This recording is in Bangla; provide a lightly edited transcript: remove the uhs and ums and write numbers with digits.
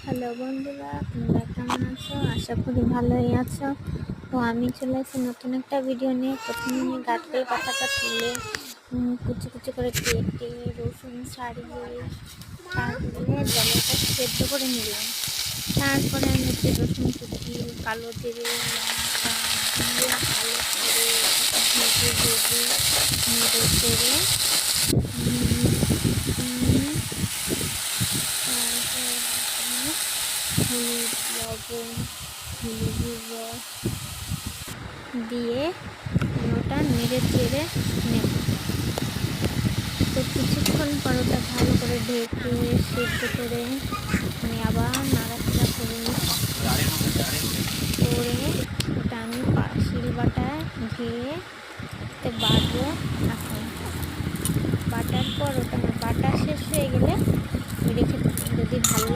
হ্যালো বন্ধুরা, তোমরা কেমন আছো? আশা করি ভালোই আছো। তো আমি চলে এসেছি নতুন একটা ভিডিও নিয়ে। প্রথমে আমি গাজরের পাতাটা তুলে কুচি কুচি করে কেটে রসুন ছাড়িয়ে তারপরে জলটা সেদ্ধ করে নিলাম। তারপরে আমি হচ্ছে রসুন কুচি, কালো জিরে, লঙ্কা দিয়ে ভালো করে ভেজে ভেজে নেড়ে চেড়ে হলুদ, লবণ, লেবুর রস দিয়ে ওটা নেড়ে চেড়ে নেব। তো কিছুক্ষণ পর ওটা ভালো করে ঢেকে সেদ্ধ করে আমি আবার নাড়াচাড়া করে ওটা আমি শিলবাটায় ধুয়ে বাটবো। এখন বাটার পর ওটা আমার বাটা শেষ হয়ে গেলে আমি রেখে দেবো। যদি ভালো